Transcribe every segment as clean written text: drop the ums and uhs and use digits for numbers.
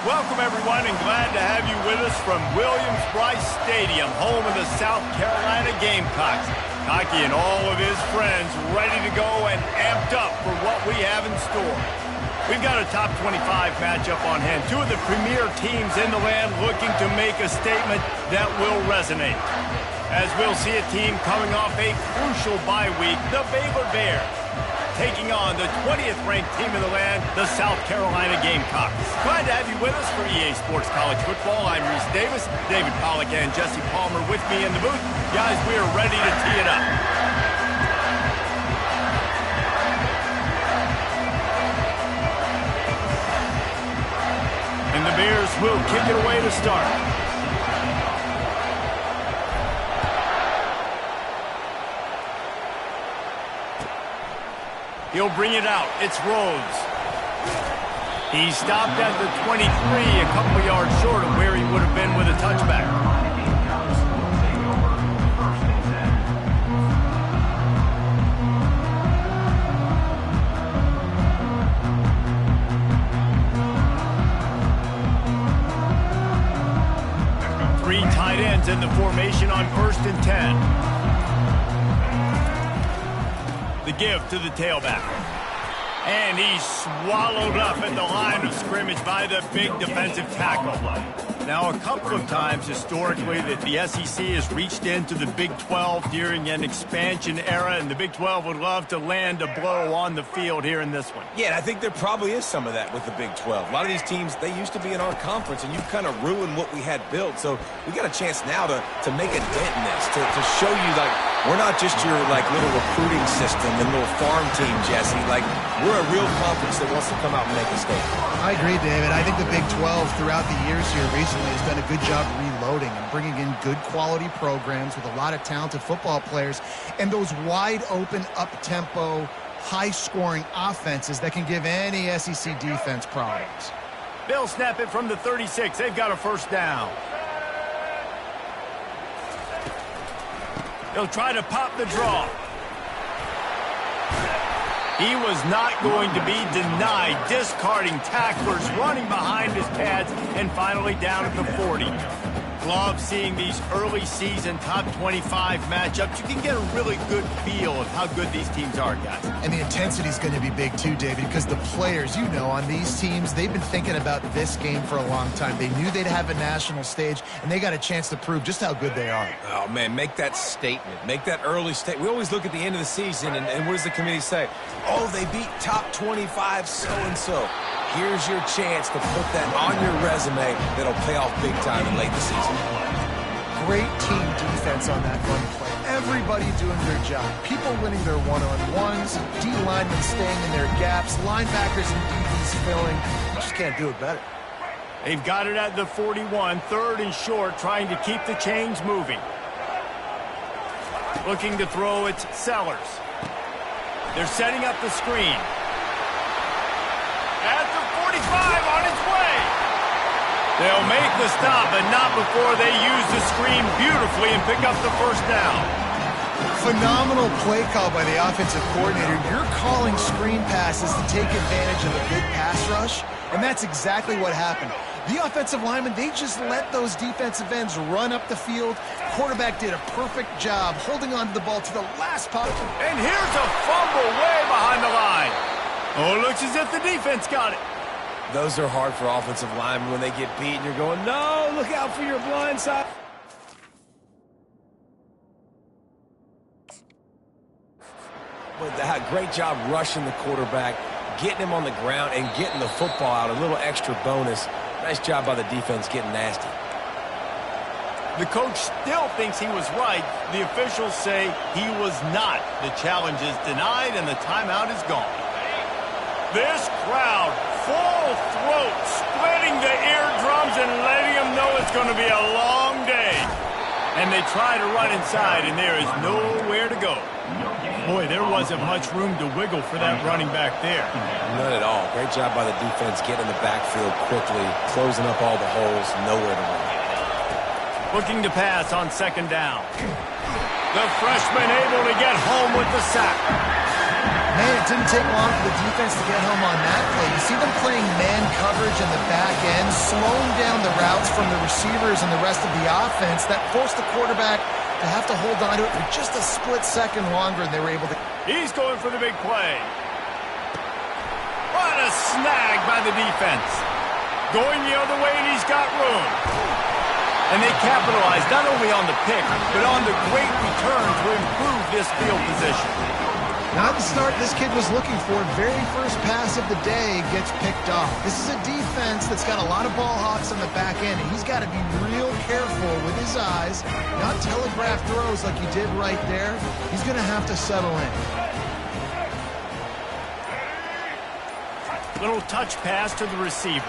Welcome, everyone, and glad to have you with us from Williams-Brice Stadium, home of the South Carolina Gamecocks. Cocky and all of his friends ready to go and amped up for what we have in store. We've got a top 25 matchup on hand. Two of the premier teams in the land looking to make a statement that will resonate. As we'll see a team coming off a crucial bye week, the Baylor Bears, taking on the 20th ranked team in the land, the South Carolina Gamecocks. Glad to have you with us for EA Sports College Football. I'm Reese Davis, David Pollack and Jesse Palmer with me in the booth. Guys, we are ready to tee it up. And the Bears will kick it away to start. He'll bring it out. It's Rhodes. He stopped at the 23, a couple of yards short of where he would have been with a touchback. Three tight ends in the formation on 1st and 10. The give to the tailback. And he's swallowed up at the line of scrimmage by the big defensive tackle. Now, a couple of times historically that the SEC has reached into the Big 12 during an expansion era, and the Big 12 would love to land a blow on the field here in this one. Yeah, and I think there probably is some of that with the Big 12. A lot of these teams, they used to be in our conference, and you kind of ruined what we had built. So we got a chance now to make a dent in this, to show you, like, we're not just your, like, little recruiting system and little farm team, Jesse. Like, we're a real conference that wants to come out and make a statement. I agree, David. I think the Big 12 throughout the years here recently has done a good job reloading and bringing in good quality programs with a lot of talented football players and those wide open, up-tempo, high-scoring offenses that can give any SEC defense problems. They'll snap it from the 36. They've got a first down. They'll try to pop the draw. He was not going to be denied, discarding tacklers, running behind his pads, and finally down at the 40. Love seeing these early season top 25 matchups. You can get a really good feel of how good these teams are, guys. And the intensity is going to be big too, David, because the players, you know, on these teams, they've been thinking about this game for a long time. They knew they'd have a national stage, and they got a chance to prove just how good they are. Oh, man, make that statement. Make that early statement. We always look at the end of the season, and what does the committee say? Oh, they beat top 25 so-and-so. Here's your chance to put that on your resume that'll pay off big time in late the season. Great team defense on that run play. Everybody doing their job. People winning their one-on-ones, D linemen staying in their gaps, linebackers and DBs filling. You just can't do it better. They've got it at the 41, 3rd and short, trying to keep the chains moving. Looking to throw, it's Sellers. They're setting up the screen. At the 45, on its way. They'll make the stop, but not before they use the screen beautifully and pick up the first down. Phenomenal play call by the offensive coordinator. You're calling screen passes to take advantage of a good pass rush, and that's exactly what happened. The offensive linemen, they just let those defensive ends run up the field. Quarterback did a perfect job holding on to the ball to the last pocket. And here's a fumble way behind the line. Oh, it looks as if the defense got it. Those are hard for offensive linemen when they get beat and you're going, no, look out for your blind side. But that great job rushing the quarterback, getting him on the ground, and getting the football out. A little extra bonus. Nice job by the defense getting nasty. The coach still thinks he was right. The officials say he was not. The challenge is denied, and the timeout is gone. This crowd, full throat, splitting the eardrums and letting them know it's going to be a long day. And they try to run inside, and there is nowhere to go. Boy, there wasn't much room to wiggle for that running back there. None at all. Great job by the defense getting in the backfield quickly, closing up all the holes, nowhere to run. Looking to pass on 2nd down. The freshman able to get home with the sack. Man, it didn't take long for the defense to get home on that play. You see them playing man coverage in the back end, slowing down the routes from the receivers and the rest of the offense. That forced the quarterback to have to hold on to it for just a split second longer, and they were able to... He's going for the big play. What a snag by the defense. Going the other way, and he's got room. And they capitalized not only on the pick, but on the great return to improve this field position. Not the start this kid was looking for. Very first pass of the day gets picked off. This is a defense that's got a lot of ball hawks on the back end, and he's got to be real careful with his eyes, not telegraph throws like he did right there. He's going to have to settle in. Little touch pass to the receiver.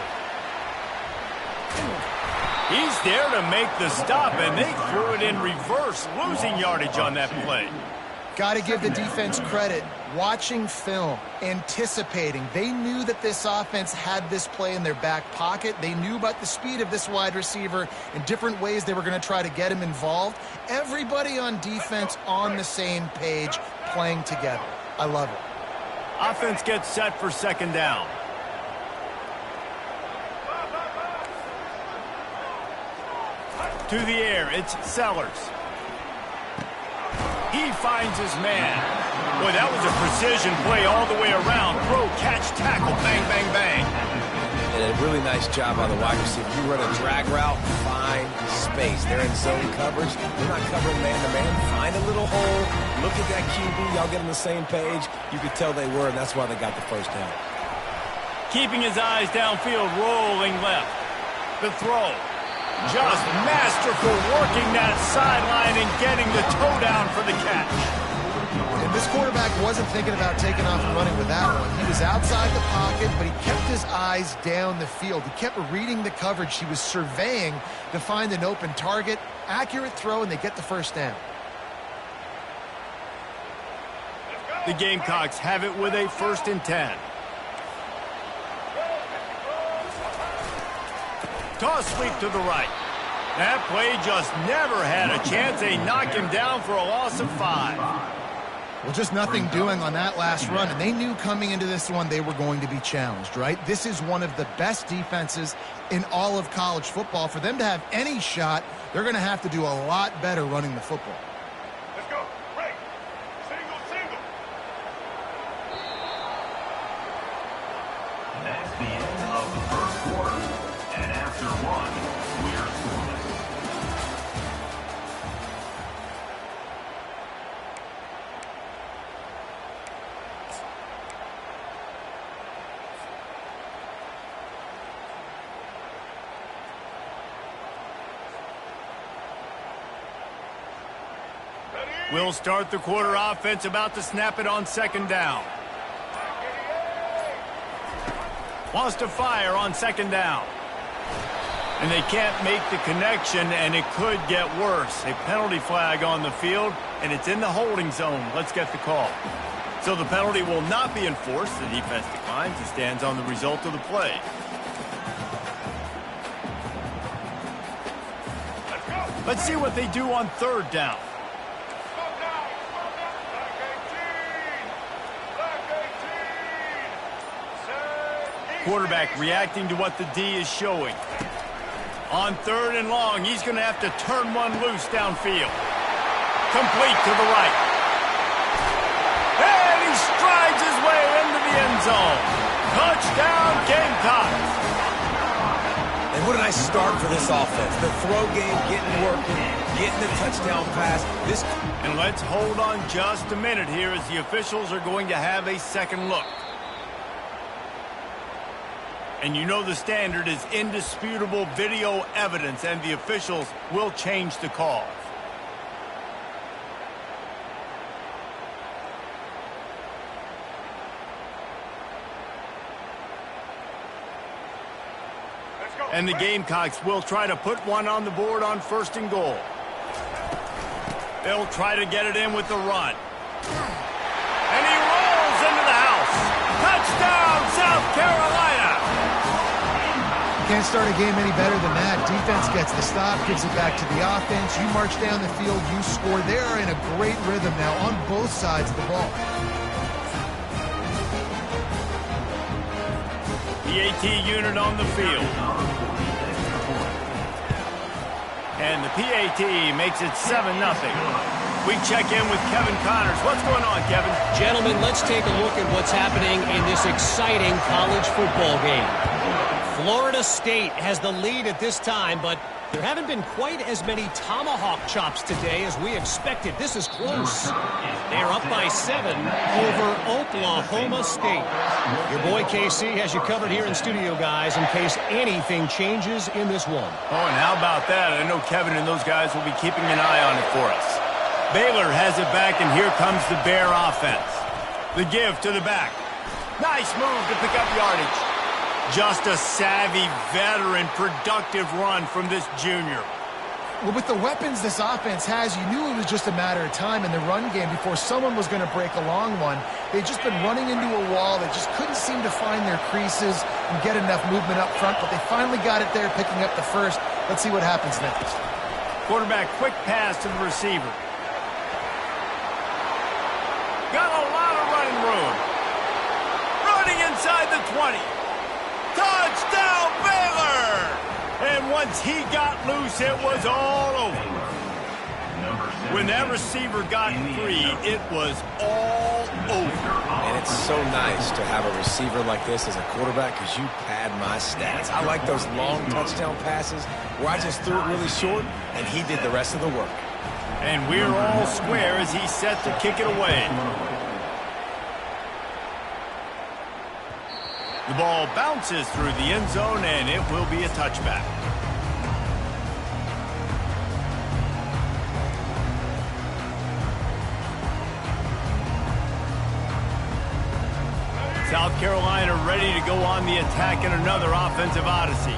He's there to make the stop, and they threw it in reverse, losing yardage on that play. Got to give the defense credit. Watching film, anticipating. They knew that this offense had this play in their back pocket. They knew about the speed of this wide receiver and different ways they were going to try to get him involved. Everybody on defense on the same page, playing together. I love it. Offense gets set for second down. To the air, it's Sellers. He finds his man. Boy, that was a precision play all the way around. Throw, catch, tackle, bang, bang, bang. And a really nice job by the wide receiver. You run a drag route, find space. They're in zone coverage. They're not covering man-to-man. Find a little hole. Look at that QB. Y'all get on the same page. You could tell they were, and that's why they got the first down. Keeping his eyes downfield, rolling left. The throw. Just masterful working that sideline and getting the toe down for the catch. And this quarterback wasn't thinking about taking off and running with that one. He was outside the pocket, but he kept his eyes down the field. He kept reading the coverage. He was surveying to find an open target. Accurate throw, and they get the first down. The Gamecocks have it with a 1st and 10. Toss sweep to the right. That play just never had a chance. They knock him down for a loss of 5. Well, just nothing doing on that last run, and they knew coming into this one they were going to be challenged, right? This is one of the best defenses in all of college football. For them to have any shot, they're going to have to do a lot better running the football. Let's go. Break. Single. That's the end of the first quarter. And after one, we're scoreless. We'll start the quarter offense, about to snap it on second down. Wants to fire on second down. And they can't make the connection, and it could get worse. A penalty flag on the field, and it's in the holding zone. Let's get the call. So the penalty will not be enforced. The defense declines and stands on the result of the play. Let's see what they do on third down. Quarterback reacting to what the D is showing. On third and long, he's going to have to turn one loose downfield. Complete to the right. And he strides his way into the end zone. Touchdown, Gamecocks. And what a nice start for this offense. The throw game getting working, getting the touchdown pass. And let's hold on just a minute here as the officials are going to have a second look. And you know the standard is indisputable video evidence, and the officials will change the call. And the Gamecocks will try to put one on the board on 1st and goal. They'll try to get it in with the run. And he rolls into the house. Touchdown, South Carolina! Can't start a game any better than that. Defense gets the stop, gives it back to the offense. You march down the field, you score. They are in a great rhythm now on both sides of the ball. PAT unit on the field. And the PAT makes it 7-0. We check in with Kevin Connors. What's going on, Kevin? Gentlemen, let's take a look at what's happening in this exciting college football game. Florida State has the lead at this time, but there haven't been quite as many tomahawk chops today as we expected. This is close. They're up by 7 over Oklahoma State. Your boy KC has you covered here in studio, guys, in case anything changes in this one. Oh, and how about that? I know Kevin and those guys will be keeping an eye on it for us. Baylor has it back, and here comes the Bear offense. The give to the back. Nice move to pick up yardage. Just a savvy, veteran, productive run from this junior. Well, with the weapons this offense has, you knew it was just a matter of time in the run game before someone was going to break a long one. They'd just been running into a wall. They just couldn't seem to find their creases and get enough movement up front, but they finally got it there, picking up the first. Let's see what happens next. Quarterback, quick pass to the receiver. Got a lot of running room. Running inside the 20. Touchdown, Baylor! And once he got loose, it was all over. When that receiver got free, it was all over. And it's so nice to have a receiver like this as a quarterback because you pad my stats. I like those long touchdown passes where I just threw it really short and he did the rest of the work. And we're all square as he's set to kick it away. The ball bounces through the end zone, and it will be a touchback. South Carolina ready to go on the attack in another offensive odyssey.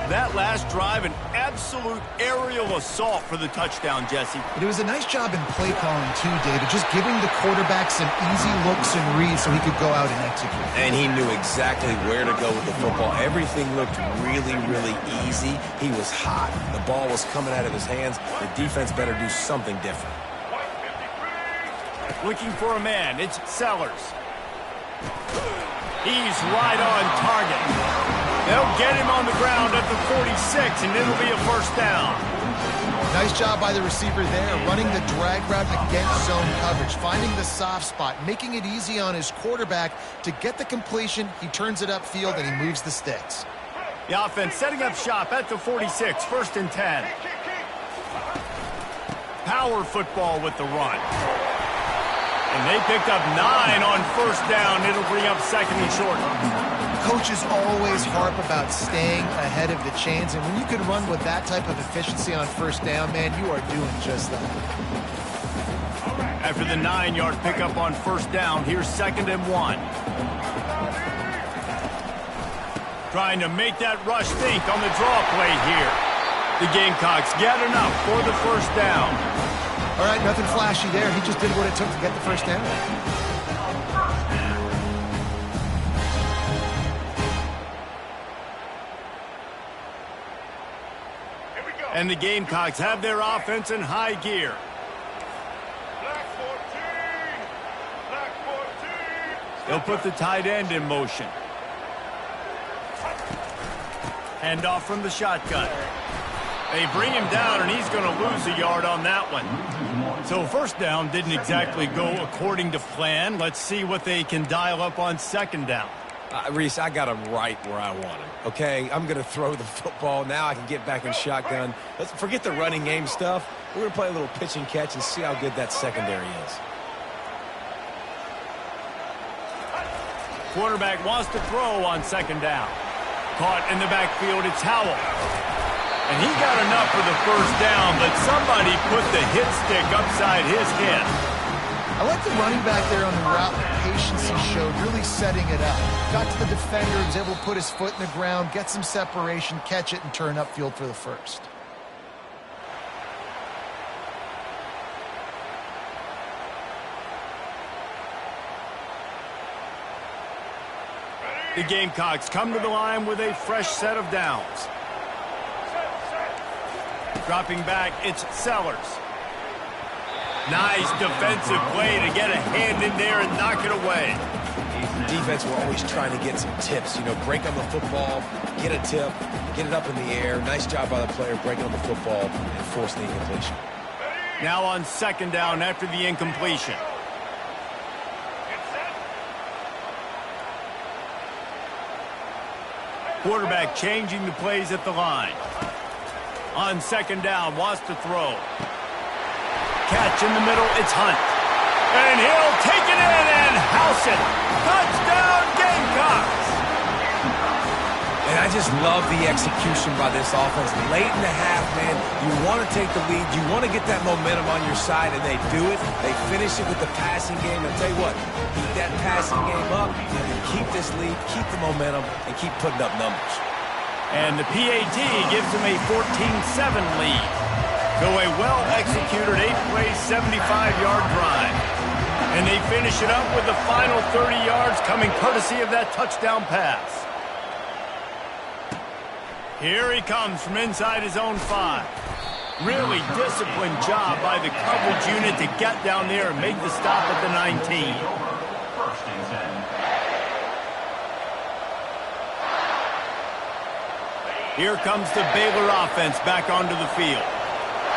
That last drive, an absolute aerial assault for the touchdown, Jesse. It was a nice job in play calling too, David, just giving the quarterback some easy looks and reads so he could go out and execute. And he knew exactly where to go with the football. Everything looked really, really easy. He was hot. The ball was coming out of his hands. The defense better do something different. Looking for a man. It's Sellers. He's right on target. They'll get him on the ground at the 46, and it'll be a first down. Nice job by the receiver there, running the drag route against zone coverage, finding the soft spot, making it easy on his quarterback to get the completion. He turns it upfield, and he moves the sticks. The offense setting up shop at the 46, 1st and 10. Power football with the run. And they picked up 9 on first down. It'll bring up 2nd and short. Coaches always harp about staying ahead of the chains, and when you can run with that type of efficiency on first down, man, you are doing just that. After the 9-yard pickup on first down, here's 2nd and 1. Trying to make that rush think on the draw play here. The Gamecocks get enough for the first down. All right, nothing flashy there. He just did what it took to get the first down. And the Gamecocks have their offense in high gear. They'll put the tight end in motion. Hand off from the shotgun. They bring him down, and he's going to lose a yard on that one. So first down didn't exactly go according to plan. Let's see what they can dial up on 2nd down. Reese, I got him right where I want him, okay? I'm going to throw the football. Now I can get back in shotgun. Let's forget the running game stuff. We're going to play a little pitch and catch and see how good that secondary is. Quarterback wants to throw on 2nd down. Caught in the backfield, it's Howell. And he got enough for the first down, but somebody put the hit stick upside his head. I like the running back there on the route, the patience he showed, really setting it up. Got to the defender, was able to put his foot in the ground, get some separation, catch it, and turn upfield for the first. The Gamecocks come to the line with a fresh set of downs. Dropping back, it's Sellers. Nice defensive play to get a hand in there and knock it away. defense were always trying to get some tips. You know, break on the football, get a tip, get it up in the air. Nice job by the player breaking on the football and forcing the incompletion. Now on second down after the incompletion. Quarterback changing the plays at the line. On second down, wants to throw. Catch in the middle, it's Hunt. And he'll take it in and house it. Touchdown, Gamecocks! And I just love the execution by this offense. Late in the half, man, you want to take the lead. You want to get that momentum on your side, and they do it. They finish it with the passing game. I'll tell you what, keep that passing game up, and keep this lead, keep the momentum, and keep putting up numbers. And the PAT gives them a 14-7 lead. So a well-executed 8-play, 75-yard drive. And they finish it up with the final 30 yards coming courtesy of that touchdown pass. Here he comes from inside his own 5. Really disciplined job by the coverage unit to get down there and make the stop at the 19. First and 10. Here comes the Baylor offense back onto the field.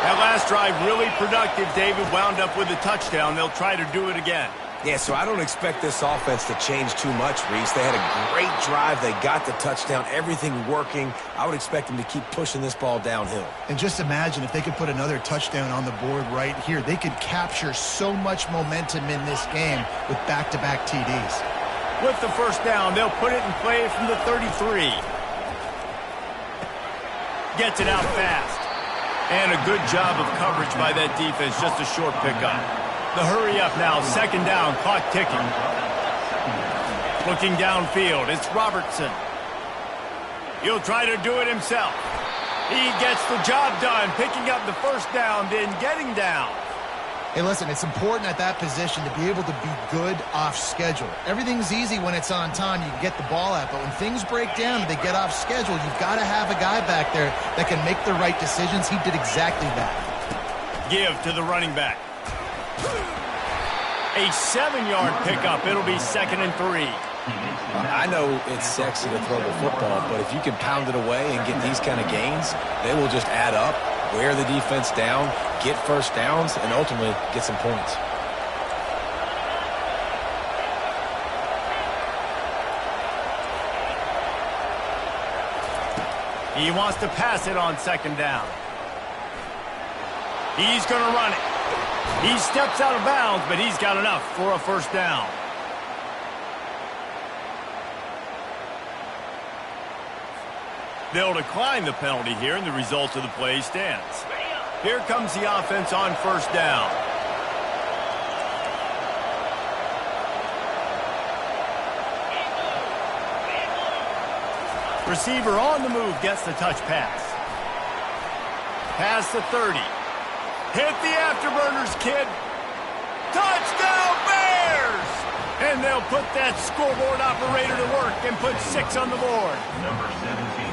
That last drive really productive. David wound up with a touchdown. They'll try to do it again. Yeah, so I don't expect this offense to change too much, Reese. They had a great drive. They got the touchdown. Everything working. I would expect them to keep pushing this ball downhill. And just imagine if they could put another touchdown on the board right here. They could capture so much momentum in this game with back-to-back TDs. With the first down, they'll put it in play from the 33. Gets it out fast. And a good job of coverage by that defense. Just a short pickup. The hurry up now, second down, clock ticking. Looking downfield, it's Robertson. He'll try to do it himself. He gets the job done, picking up the first down, then getting down. Hey, listen, it's important at that position to be able to be good off schedule. Everything's easy when it's on time. You can get the ball out, but when things break down and they get off schedule, you've got to have a guy back there that can make the right decisions. He did exactly that. Give to the running back. A 7-yard pickup. It'll be 2nd and 3. I know it's sexy to throw the football, but if you can pound it away and get these kind of gains, they will just add up, wear the defense down, get first downs, and ultimately get some points. He wants to pass it on second down. He's going to run it. He steps out of bounds, but he's got enough for a first down. They'll decline the penalty here, and the result of the play stands. Here comes the offense on first down. Receiver on the move gets the touch pass. Pass the 30. Hit the afterburners, kid. Touchdown, Bears! And they'll put that scoreboard operator to work and put 6 on the board. Number 17.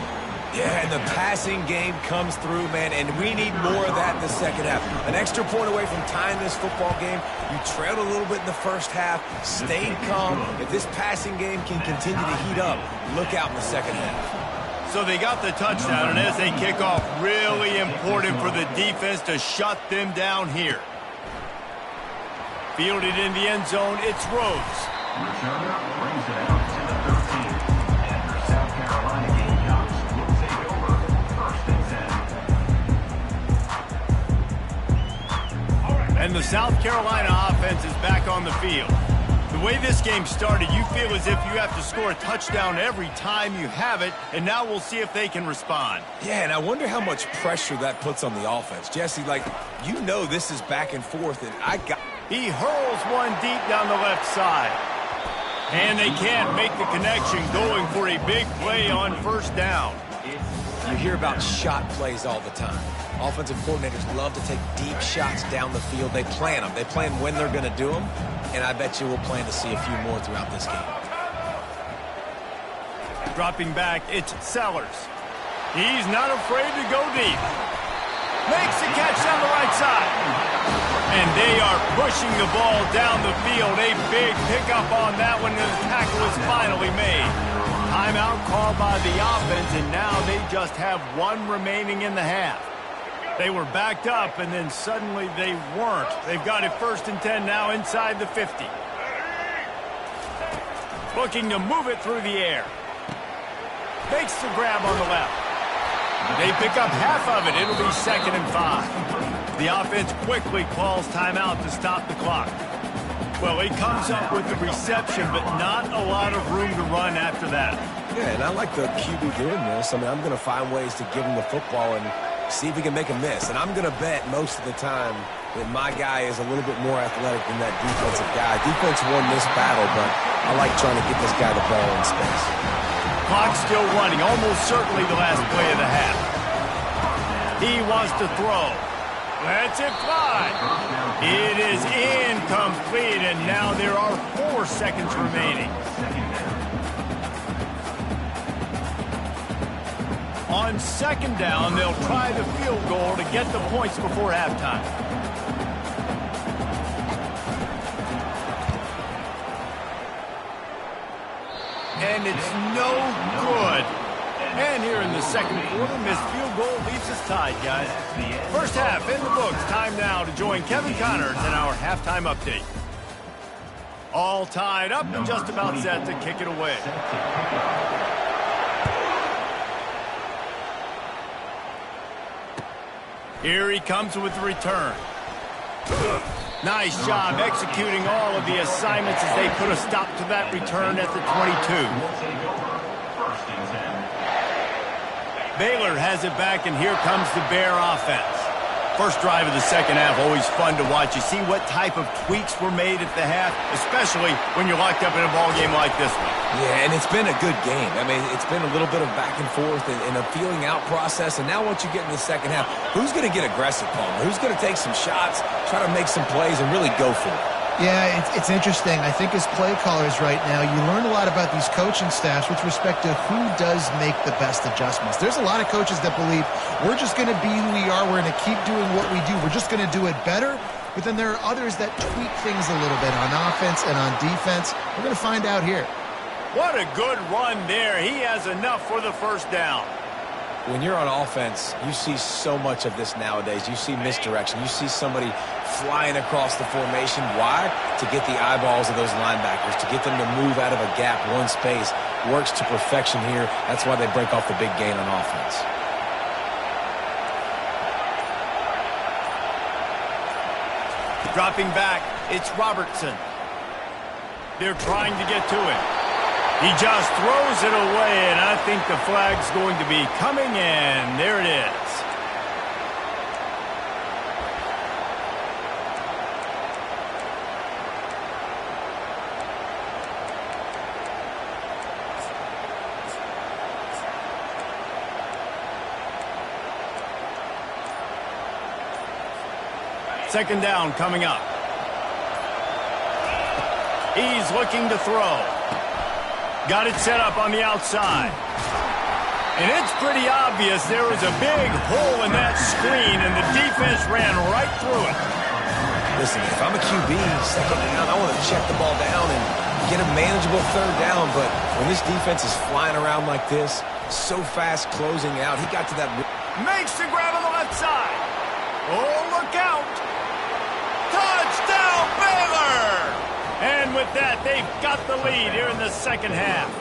Yeah, and the passing game comes through, man, and we need more of that in the second half. An extra point away from tying this football game. You trailed a little bit in the first half, stayed calm. If this passing game can continue to heat up, look out in the second half. So they got the touchdown, and as they kick off, really important for the defense to shut them down here. Fielded in the end zone, it's Rhodes. Returner brings it out to the 13. And the South Carolina Gamecocks will take over first and 10. And the South Carolina offense is back on the field. The way this game started, you feel as if you have to score a touchdown every time you have it, and now we'll see if they can respond. Yeah, and I wonder how much pressure that puts on the offense. Jesse, like, you know this is back and forth, and He hurls one deep down the left side. And they can't make the connection, going for a big play on first down. You hear about shot plays all the time. Offensive coordinators love to take deep shots down the field. They plan them. They plan when they're going to do them, and I bet you we'll plan to see a few more throughout this game. Dropping back, it's Sellers. He's not afraid to go deep. Makes the catch down the right side. And they are pushing the ball down the field. A big pickup on that one, and the tackle is finally made. Timeout called by the offense, and now they just have one remaining in the half. They were backed up, and then suddenly they weren't. They've got it 1st and 10 now inside the 50. Looking to move it through the air. Makes the grab on the left. They pick up half of it. It'll be 2nd and 5. The offense quickly calls timeout to stop the clock. Well, he comes up with the reception, but not a lot of room to run after that. Yeah, and I like the QB doing this. I mean, I'm going to find ways to give him the football and see if he can make a miss. And I'm going to bet most of the time that my guy is a little bit more athletic than that defensive guy. Defense won this battle, but I like trying to get this guy the ball in space. Clock still running, almost certainly the last play of the half. He wants to throw. Lets it fly. It is incomplete, and now there are 4 seconds remaining. On 2nd down, they'll try the field goal to get the points before halftime. And it's no good. And here in the 2nd quarter, missed field goal leaves us tied, guys. 1st half in the books. Time now to join Kevin Connors in our halftime update. All tied up and just about set to kick it away. Here he comes with the return. Nice job executing all of the assignments as they put a stop to that return at the 22. Baylor has it back, and here comes the Bear offense. First drive of the 2nd half, always fun to watch. You see what type of tweaks were made at the half, especially when you're locked up in a ball game like this one. Yeah, and it's been a good game. I mean, it's been a little bit of back and forth and a feeling out process. And now once you get in the 2nd half, who's going to get aggressive, Palmer? Who's going to take some shots, try to make some plays, and really go for it? Yeah, it's interesting. I think as play callers right now, you learn a lot about these coaching staffs with respect to who does make the best adjustments. There's a lot of coaches that believe we're just going to be who we are. We're going to keep doing what we do. We're just going to do it better. But then there are others that tweak things a little bit on offense and on defense. We're going to find out here. What a good run there. He has enough for the 1st down. When you're on offense, you see so much of this nowadays. You see misdirection. You see somebody flying across the formation. Why? To get the eyeballs of those linebackers, to get them to move out of a gap, one space. Works to perfection here. That's why they break off the big gain on offense. Dropping back, it's Robertson. They're trying to get to it. He just throws it away, and I think the flag's going to be coming in. There it is. Second down coming up. He's looking to throw. Got it set up on the outside. And it's pretty obvious there was a big hole in that screen, and the defense ran right through it. Listen, if I'm a QB, 2nd down, I want to check the ball down and get a manageable 3rd down. But when this defense is flying around like this, so fast closing out, he got to that. Makes the grab on the left side. Oh, look out. Touchdown, Baylor! And with that, they've got the lead here in the 2nd half.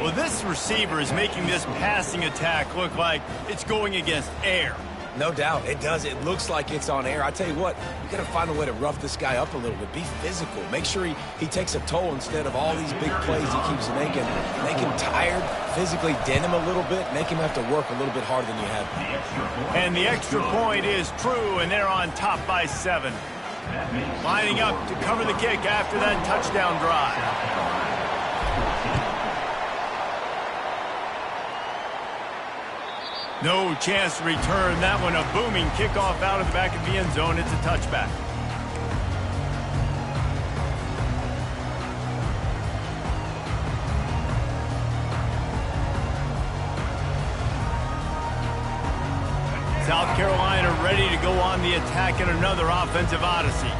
Well, this receiver is making this passing attack look like it's going against air. No doubt, it does. It looks like it's on air. I tell you what, you got to find a way to rough this guy up a little bit. Be physical. Make sure he takes a toll instead of all these big plays he keeps making. Make him tired, physically dent him a little bit, make him have to work a little bit harder than you have. And the extra point is true, and they're on top by 7. Lining up to cover the kick after that touchdown drive. No chance to return that one. A booming kickoff out of the back of the end zone. It's a touchback. South Carolina ready to go on the attack in another offensive odyssey.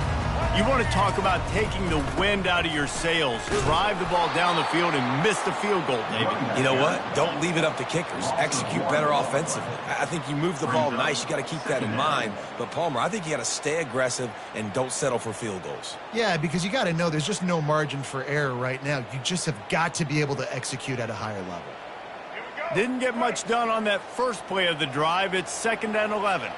You want to talk about taking the wind out of your sails. Drive the ball down the field and miss the field goal, David. You know what? Don't leave it up to kickers. Execute better offensively. I think you move the ball nice. You got to keep that in mind. But, Palmer, I think you got to stay aggressive and don't settle for field goals. Yeah, because you got to know there's just no margin for error right now. You just have got to be able to execute at a higher level. Didn't get much done on that first play of the drive. It's 2nd and 11.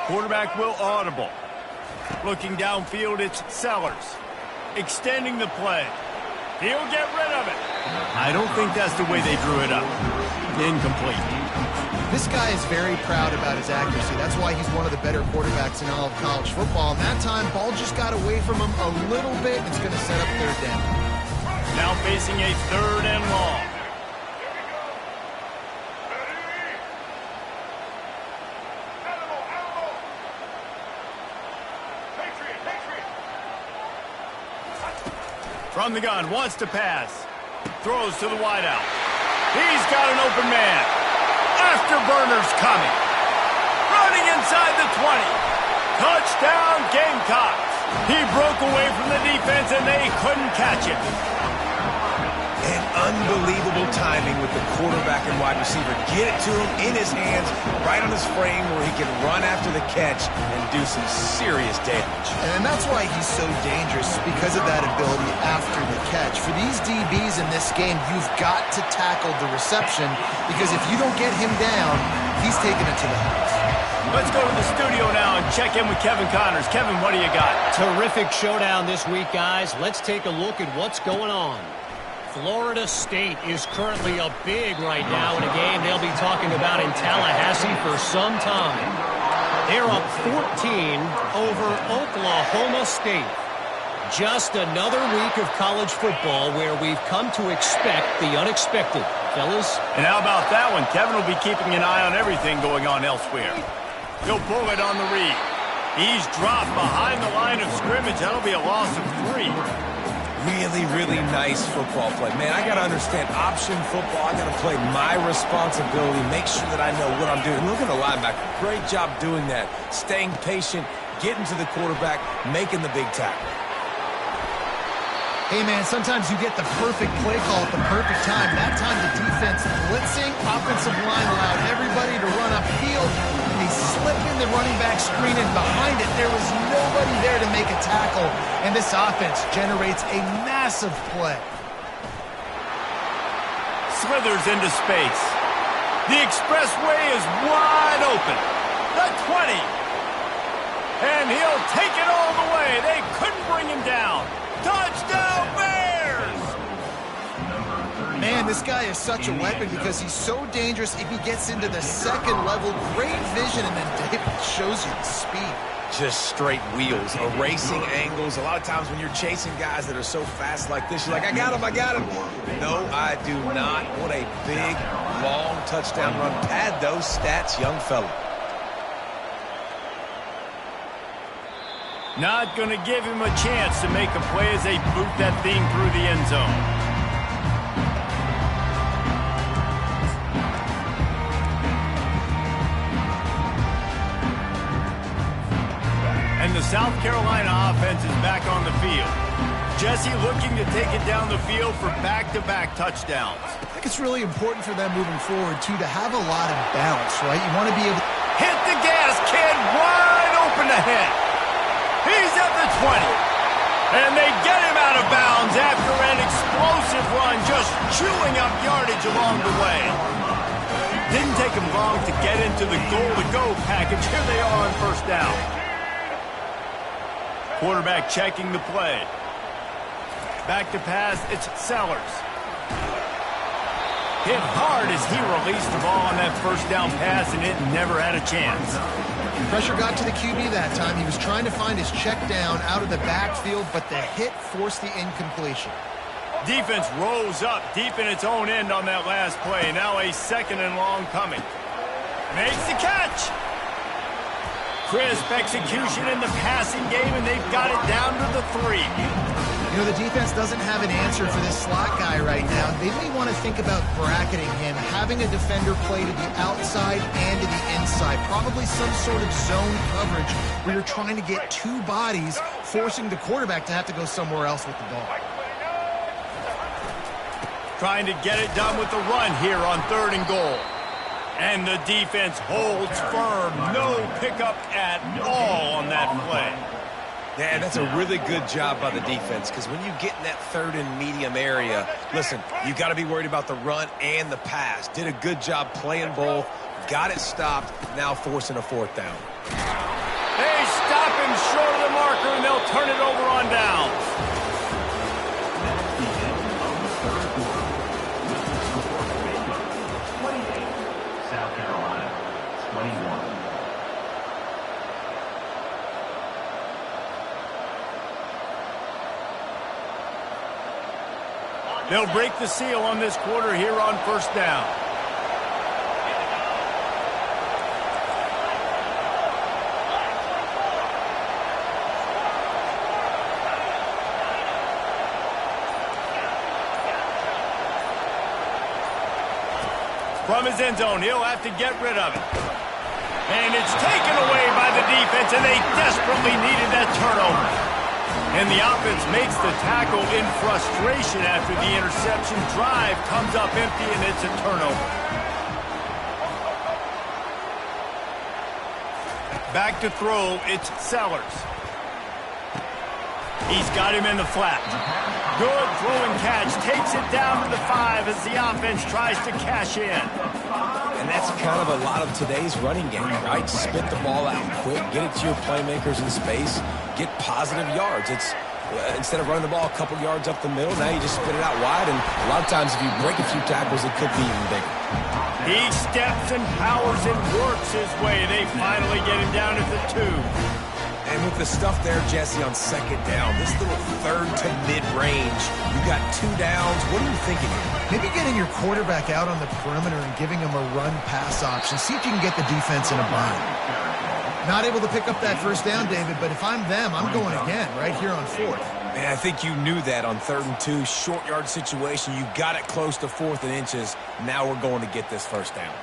Quarterback will audible. Looking downfield, it's Sellers. Extending the play. He'll get rid of it. I don't think that's the way they drew it up. Incomplete. This guy is very proud about his accuracy. That's why he's one of the better quarterbacks in all of college football. And that time, ball just got away from him a little bit. It's going to set up 3rd down. Now facing a 3rd and long. From the gun, wants to pass. Throws to the wideout. He's got an open man. Afterburner's coming. Running inside the 20. Touchdown, Gamecocks. He broke away from the defense, and they couldn't catch him. And unbelievable timing with the quarterback and wide receiver. Get it to him in his hands, right on his frame where he can run after the catch and do some serious damage. And that's why he's so dangerous, because of that ability after the catch. For these DBs in this game, you've got to tackle the reception, because if you don't get him down, he's taking it to the house. Let's go to the studio now and check in with Kevin Connors. Kevin, what do you got? Terrific showdown this week, guys. Let's take a look at what's going on. Florida State is currently up big right now in a game they'll be talking about in Tallahassee for some time. They're up 14 over Oklahoma State. Just another week of college football where we've come to expect the unexpected, fellas. And how about that one? Kevin will be keeping an eye on everything going on elsewhere. He'll pull it on the read. He's dropped behind the line of scrimmage. That'll be a loss of 3. Really, really nice football play. Man, I got to understand option football. I got to play my responsibility, make sure that I know what I'm doing. Look at the linebacker. Great job doing that. Staying patient, getting to the quarterback, making the big tackle. Hey, man, sometimes you get the perfect play call at the perfect time. That time the defense blitzing, offensive line allowed everybody to run upfield. They slip in the running back screen, and behind it, there was nobody there to make a tackle. And this offense generates a massive play. Slithers into space. The expressway is wide open. The 20. And he'll take it all the way. They couldn't bring him down. Touchdown, Bears! Man, this guy is such a weapon because he's so dangerous if he gets into the 2nd level. Great vision, and then David shows you the speed. Just straight wheels, erasing angles. A lot of times when you're chasing guys that are so fast like this, you're like, I got him, I got him. No, I do not. What a big, long touchdown run. Pad those stats, young fella. Not going to give him a chance to make a play as they boot that thing through the end zone. And the South Carolina offense is back on the field. Jesse looking to take it down the field for back-to-back touchdowns. I think it's really important for them moving forward, too, to have a lot of balance, right? You want to be able to hit the gas, kid, wide open ahead. He's at the 20. And they get him out of bounds after an explosive run, just chewing up yardage along the way. Didn't take him long to get into the goal-to-go package. Here they are on 1st down. Quarterback checking the play. Back to pass, it's Sellers. Hit hard as he released the ball on that 1st down pass, and it never had a chance. Pressure got to the QB that time. He was trying to find his check down out of the backfield, but the hit forced the incompletion. Defense rose up deep in its own end on that last play. Now a 2nd and long coming. Makes the catch. Crisp execution in the passing game, and they've got it down to the 3. You know, the defense doesn't have an answer for this slot guy right now. They may want to think about bracketing him, having a defender play to the outside and to the inside. Probably some sort of zone coverage where you're trying to get two bodies, forcing the quarterback to have to go somewhere else with the ball. Trying to get it done with the run here on 3rd and goal. And the defense holds firm. No pickup at all on that play. Yeah, that's a really good job by the defense, because when you get in that 3rd and medium area, listen, you got to be worried about the run and the pass. Did a good job playing both, got it stopped, now forcing a 4th down. They stop him short of the marker, and they'll turn it over on downs. That's the end of the third quarter. With the score, Baylor 28, South Carolina 21. They'll break the seal on this quarter here on 1st down. From his end zone, he'll have to get rid of it. And it's taken away by the defense, and they desperately needed that turnover. And the offense makes the tackle in frustration after the interception. Drive comes up empty, and it's a turnover. Back to throw, it's Sellers. He's got him in the flat. Good throw and catch. Takes it down to the 5 as the offense tries to cash in. And that's kind of a lot of today's running game, right? Spit the ball out quick, get it to your playmakers in space, get positive yards. It's instead of running the ball a couple yards up the middle, now you just spit it out wide, and a lot of times if you break a few tackles, it could be even bigger. He steps and powers and works his way. They finally get him down at the 2. And with the stuff there, Jesse, on 2nd down, this little 3rd to mid-range, you got 2 downs. What are you thinking here? Maybe getting your quarterback out on the perimeter and giving him a run-pass option. See if you can get the defense in a bind. Not able to pick up that 1st down, David, but if I'm them, I'm going again right here on 4th. Man, I think you knew that on 3rd and 2, short yard situation. You got it close to 4th and inches. Now we're going to get this 1st down.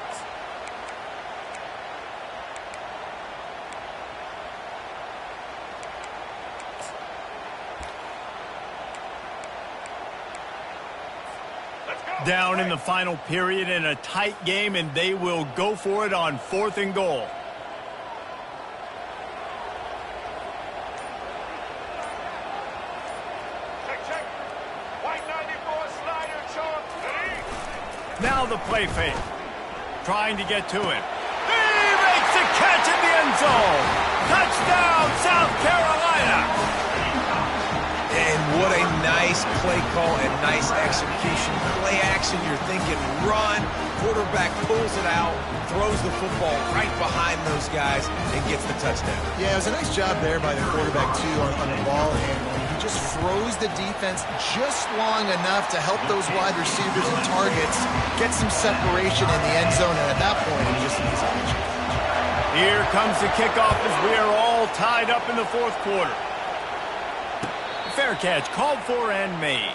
Down in the final period in a tight game, and they will go for it on 4th and goal. Check. White 94 slider, Sean. Now the play fake. Trying to get to him. He makes the catch in the end zone. Touchdown, South Carolina. And what a nice play call and nice execution. Play action, you're thinking run. Quarterback pulls it out, throws the football right behind those guys, and gets the touchdown. Yeah, it was a nice job there by the quarterback, too, on the ball handling. He just froze the defense just long enough to help those wide receivers and targets get some separation in the end zone, and at that point, it was just an easy catch. Here comes the kickoff as we are all tied up in the 4th quarter. Fair catch called for and made.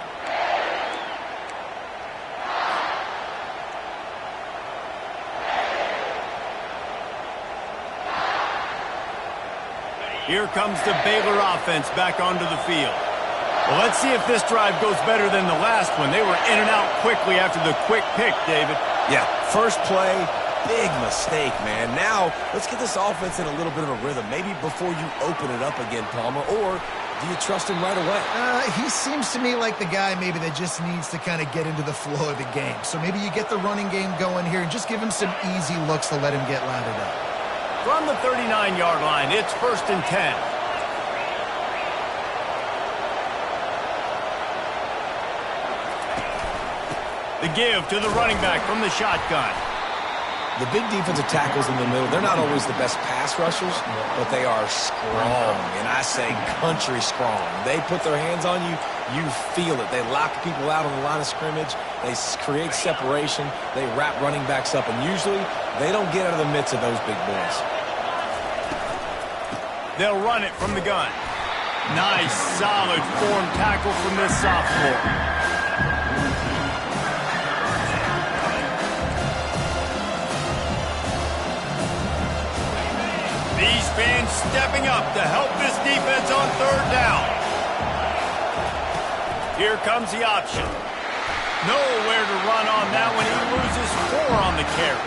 Here comes the Baylor offense back onto the field. Well, let's see if this drive goes better than the last one. They were in and out quickly after the quick pick, David. Yeah, first play, big mistake, man. Now, let's get this offense in a little bit of a rhythm. Maybe before you open it up again, Palmer, or do you trust him right away? He seems to me like the guy maybe that just needs to kind of get into the flow of the game. So maybe you get the running game going here and just give him some easy looks to let him get lathered up. From the 39-yard line, it's 1st and 10. The give to the running back from the shotgun. The big defensive tackles in the middle, they're not always the best pass rushers, but they are strong, and I say country strong. They put their hands on you, you feel it. They lock people out on the line of scrimmage. They create separation. They wrap running backs up, and usually they don't get out of the midst of those big boys. They'll run it from the gun. Nice, solid form tackle from this sophomore. These fans stepping up to help this defense on third down. Here comes the option. Nowhere to run on that one. He loses 4 on the carry.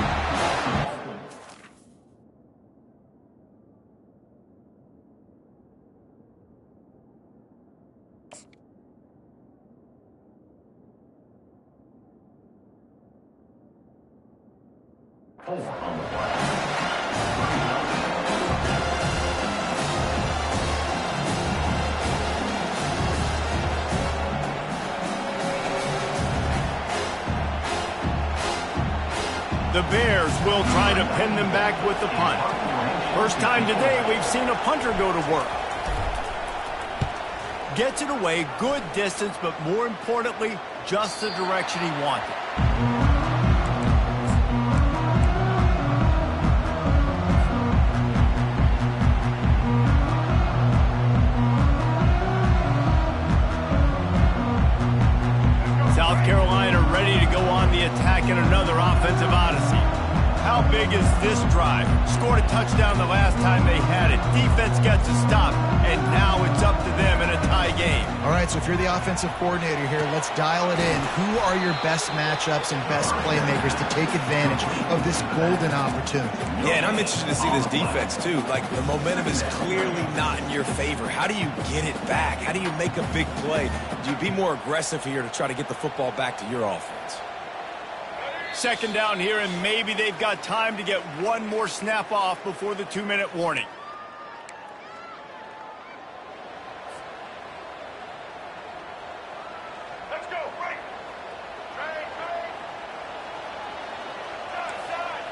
The Bears will try to pin them back with the punt. First time today we've seen a punter go to work. Gets it away, good distance, but more importantly, just the direction he wanted. South Carolina ready to go on the attack in another offensive odyssey. How big is this drive? Scored a touchdown the last time they had it. Defense gets a stop, and now it's up to them in a tie game. All right, so if you're the offensive coordinator here, let's dial it in. Who are your best matchups and best playmakers to take advantage of this golden opportunity? Yeah, and I'm interested to see this defense, too. Like, the momentum is clearly not in your favor. How do you get it back? How do you make a big play? Do you be more aggressive here to try to get the football back to your offense? Second down here, and maybe they've got time to get one more snap off before the 2-minute warning. Let's go, right. Right. Side.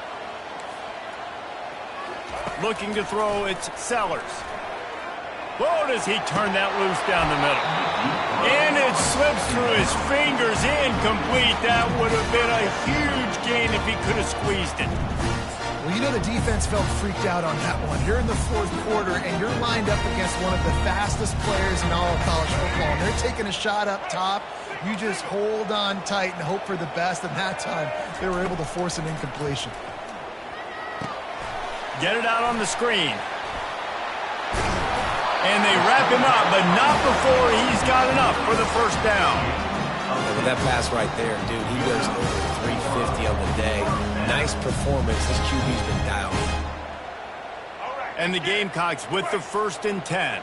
Looking to throw, it's Sellers. Whoa, does he turn that loose down the middle? And it slips through his fingers, incomplete. That would have been a huge gain if he could have squeezed it. Well, you know the defense felt freaked out on that one. You're in the fourth quarter, and you're lined up against one of the fastest players in all of college football. And they're taking a shot up top. You just hold on tight and hope for the best. And that time, they were able to force an incompletion. Get it out on the screen. And they wrap him up, but not before he's got enough for the first down. Yeah, with that pass right there, dude, he goes over 350 on the day. Nice performance. This QB's been dialed. And the Gamecocks with the 1st and 10.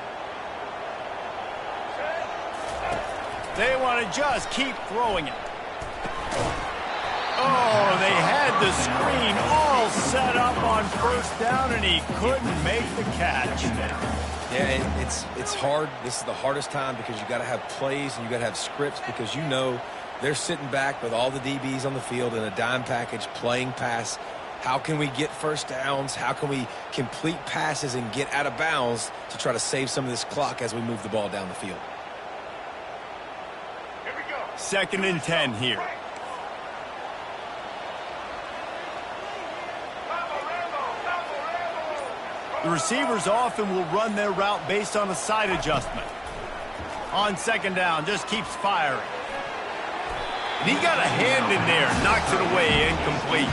They want to just keep throwing it. Oh, they had the screen all set up on 1st down, and he couldn't make the catch. Yeah, it's hard. This is the hardest time because you got to have plays and you got to have scripts because you know they're sitting back with all the DBs on the field in a dime package playing pass. How can we get first downs? How can we complete passes and get out of bounds to try to save some of this clock as we move the ball down the field? Here we go. 2nd and 10 here. The receivers often will run their route based on a side adjustment. On 2nd down, just keeps firing. And he got a hand in there, knocks it away, incomplete.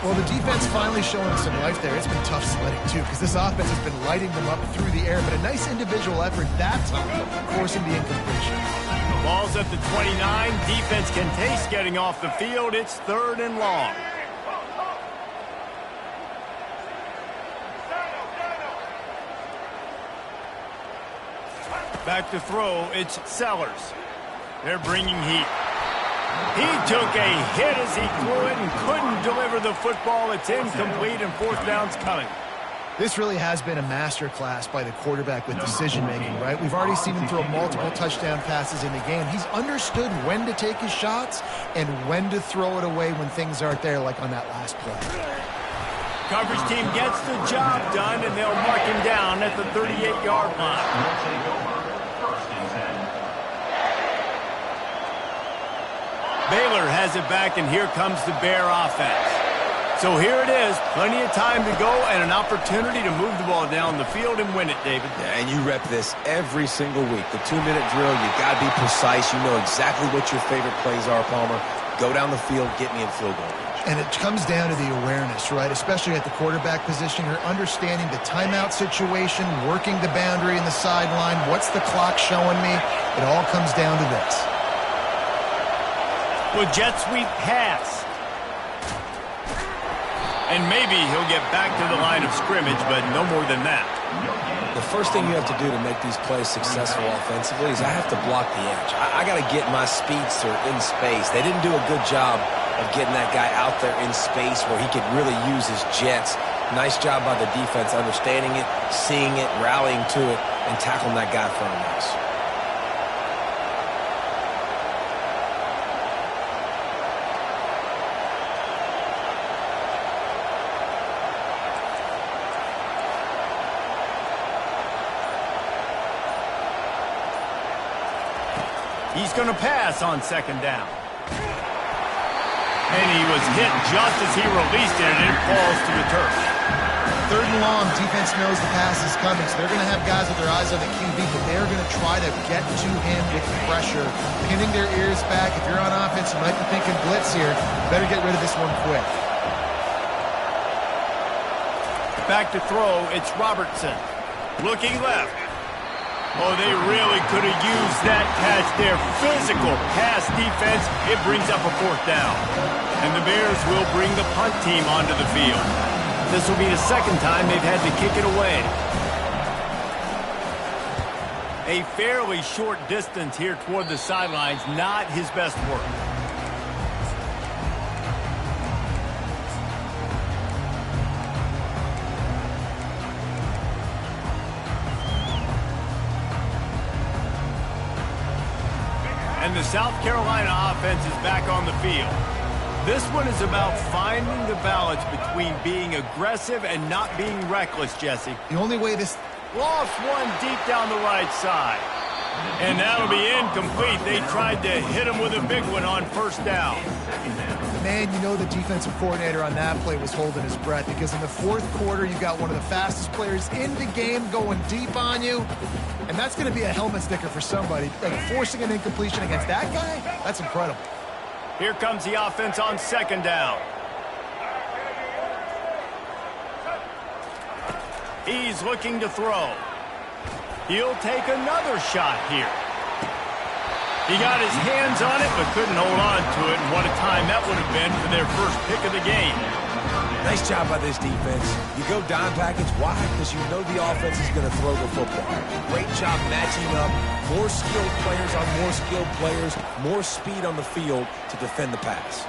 Well, the defense finally showing some life there. It's been tough sledding, too, because this offense has been lighting them up through the air. But a nice individual effort that time, forcing the incompletion. Ball's at the 29. Defense can taste getting off the field. It's 3rd and long. Back to throw, it's Sellers. They're bringing heat. He took a hit as he threw it and couldn't deliver the football. It's incomplete, and 4th down's coming. This really has been a master class by the quarterback with decision-making, right? We've already seen him throw multiple touchdown passes in the game. He's understood when to take his shots and when to throw it away when things aren't there, like on that last play. Coverage team gets the job done, and they'll mark him down at the 38-yard line. Baylor has it back, and here comes the Bear offense. So here it is, plenty of time to go and an opportunity to move the ball down the field and win it, David. Yeah, and you rep this every single week. The 2-minute drill, you got to be precise. You know exactly what your favorite plays are, Palmer. Go down the field, get me in field goal range. And it comes down to the awareness, right? Especially at the quarterback position. You're understanding the timeout situation, working the boundary in the sideline. What's the clock showing me? It all comes down to this. Well, jet sweep pass. And maybe he'll get back to the line of scrimmage, but no more than that. The first thing you have to do to make these plays successful offensively is I have to block the edge. I got to get my speedster in space. They didn't do a good job of getting that guy out there in space where he could really use his jets. Nice job by the defense understanding it, seeing it, rallying to it, and tackling that guy in front of us. He's going to pass on second down. And he was hit just as he released it, and it falls to the turf. Third and long, defense knows the pass is coming, so they're going to have guys with their eyes on the QB, but they're going to try to get to him with the pressure, pinning their ears back. If you're on offense, you might be thinking blitz here. Better get rid of this one quick. Back to throw, it's Robertson. Looking left. Oh, they really could have used that catch there. Physical pass defense. It brings up a fourth down. And the Bears will bring the punt team onto the field. This will be the second time they've had to kick it away. A fairly short distance here toward the sidelines. Not his best work. And the South Carolina offense is back on the field. This one is about finding the balance between being aggressive and not being reckless, Jesse. The only way this... Lost one deep down the right side. And that'll be incomplete. They tried to hit him with a big one on first down. Man, you know the defensive coordinator on that play was holding his breath because in the fourth quarter, you got one of the fastest players in the game going deep on you. And that's going to be a helmet sticker for somebody. Like forcing an incompletion against that guy, that's incredible. Here comes the offense on second down. He's looking to throw. He'll take another shot here. He got his hands on it, but couldn't hold on to it. And what a time that would have been for their first pick of the game. Nice job by this defense. You go dime package. Why? Because you know the offense is going to throw the football. Great job matching up. More skilled players on more skilled players. More speed on the field to defend the pass.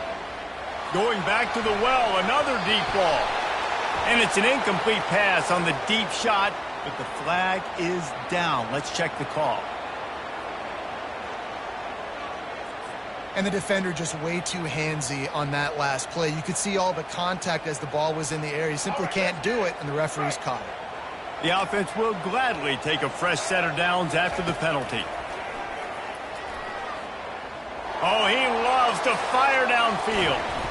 Going back to the well, another deep ball. And it's an incomplete pass on the deep shot, but the flag is down. Let's check the call. And the defender just way too handsy on that last play. You could see all the contact as the ball was in the air. He simply can't do it, and the referee's caught it. The offense will gladly take a fresh set of downs after the penalty. Oh, he loves to fire downfield.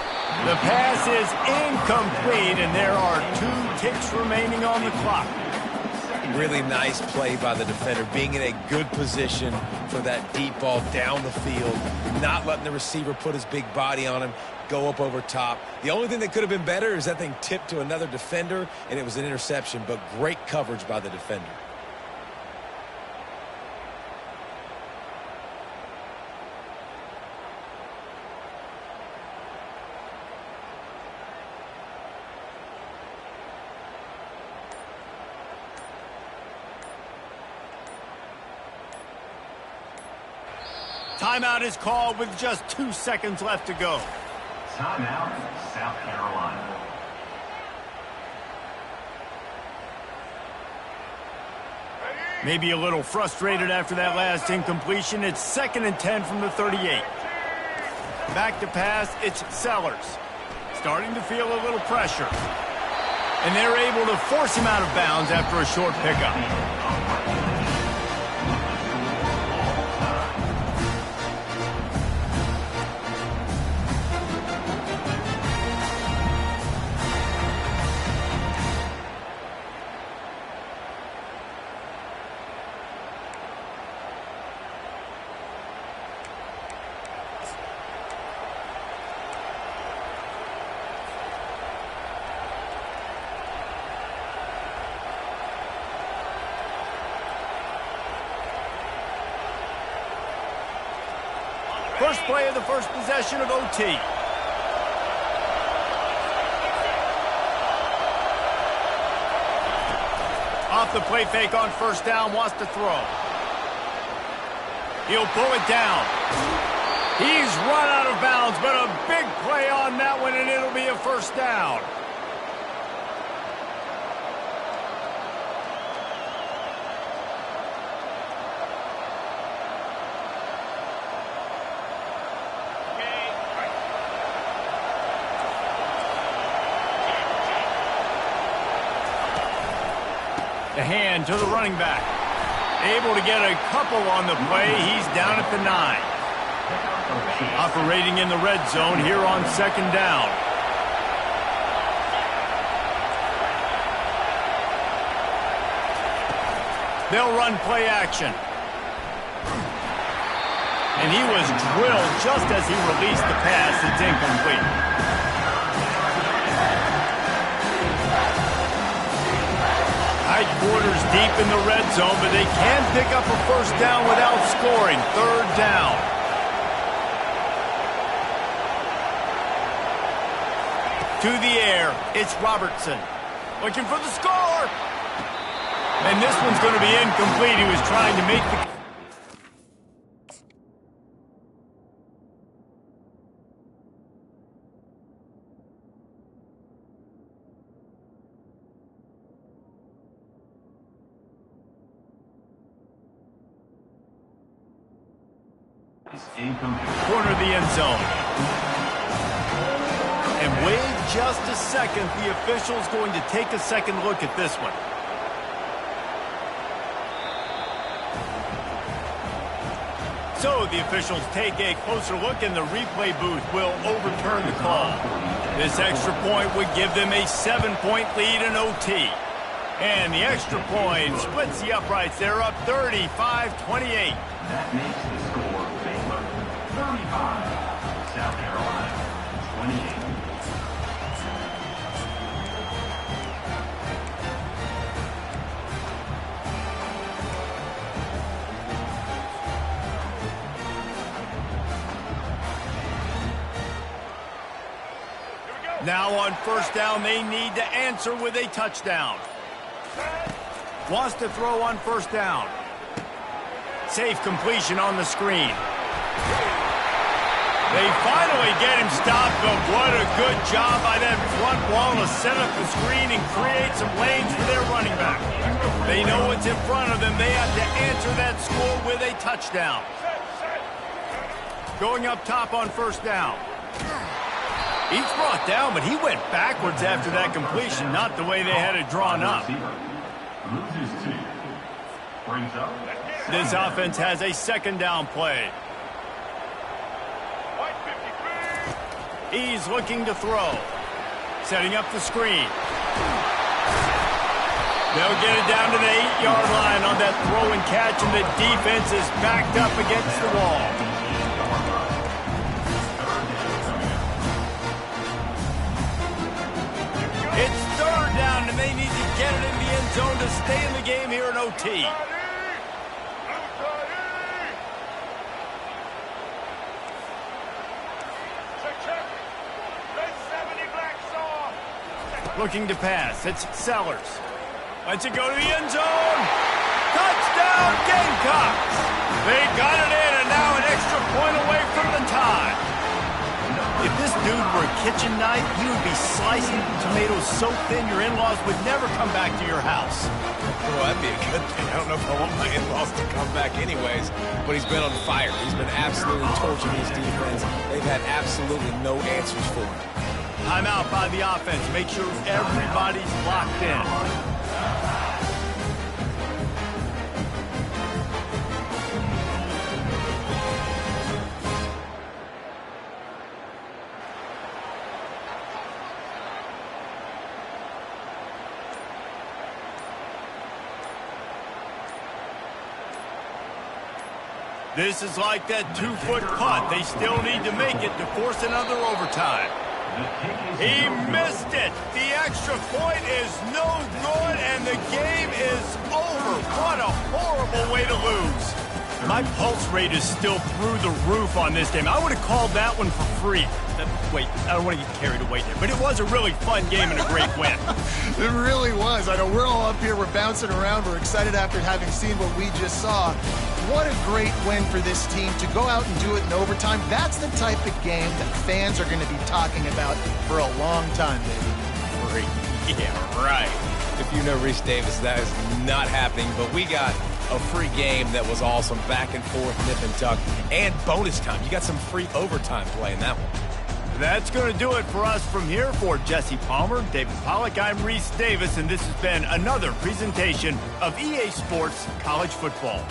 The pass is incomplete, and there are 2 ticks remaining on the clock. Really nice play by the defender, being in a good position for that deep ball down the field, not letting the receiver put his big body on him, go up over top. The only thing that could have been better is that thing tipped to another defender, and it was an interception, but great coverage by the defender. Timeout is called with just 2 seconds left to go. Timeout, South Carolina. Maybe a little frustrated after that last incompletion. It's 2nd and 10 from the 38. Back to pass, it's Sellers. Starting to feel a little pressure. And they're able to force him out of bounds after a short pickup. First play of the first possession of OT. Off the play fake on first down, wants to throw. He'll pull it down. He's run out of bounds, but a big play on that one, and it'll be a first down. The hand to the running back. Able to get a couple on the play. He's down at the 9. Operating in the red zone here on second down. They'll run play action. And he was drilled just as he released the pass. It's incomplete. Tight quarters deep in the red zone, but they can pick up a first down without scoring. Third down. To the air, it's Robertson. Looking for the score. And this one's going to be incomplete. He was trying to make the... corner of the end zone. And wait just a second. The official's going to take a second look at this one. So the officials take a closer look, and the replay booth will overturn the call. This extra point would give them a 7-point lead in OT. And the extra point splits the uprights. They're up 35-28. That makes the score Baylor 35, South Carolina 28. Now on first down, they need to answer with a touchdown. Wants to throw on first down. Safe completion on the screen. They finally get him stopped, but what a good job by that front wall to set up the screen and create some lanes for their running back. They know what's in front of them. They have to answer that score with a touchdown. Going up top on first down. He's brought down, but he went backwards after that completion, not the way they had it drawn up. Loses 2. Brings up. This offense has a second down play. He's looking to throw. Setting up the screen. They'll get it down to the 8-yard line on that throw and catch, and the defense is backed up against the wall. It's third down, and they need to get it in the end zone to stay in the game here in OT. Looking to pass. It's Sellers. Lets it go to the end zone. Touchdown, Gamecocks! They got it in, and now an extra point away from the tie. If this dude were a kitchen knife, he would be slicing tomatoes so thin your in-laws would never come back to your house. Well, that'd be a good thing. I don't know if I want my in-laws to come back anyways, but he's been on fire. He's been absolutely torching his defense. They've had absolutely no answers for him. Timeout by the offense. Make sure everybody's locked in. This is like that 2-foot putt. They still need to make it to force another overtime. He missed it. The extra point is no good, and the game is over. What a horrible way to lose. My pulse rate is still through the roof on this game. I would have called that one for free. Wait, I don't want to get carried away there, but it was a really fun game and a great win. It really was. I know we're all up here, we're bouncing around, we're excited after having seen what we just saw. What a great win for this team to go out and do it in overtime. That's the type of game that fans are going to be talking about for a long time, baby. Free. Yeah, right. If you know Reese Davis, that is not happening, but we got a free game that was awesome, back and forth, nip and tuck, and bonus time. You got some free overtime play in that one. That's going to do it for us from here. For Jesse Palmer, David Pollack, I'm Reese Davis, and this has been another presentation of EA Sports College Football.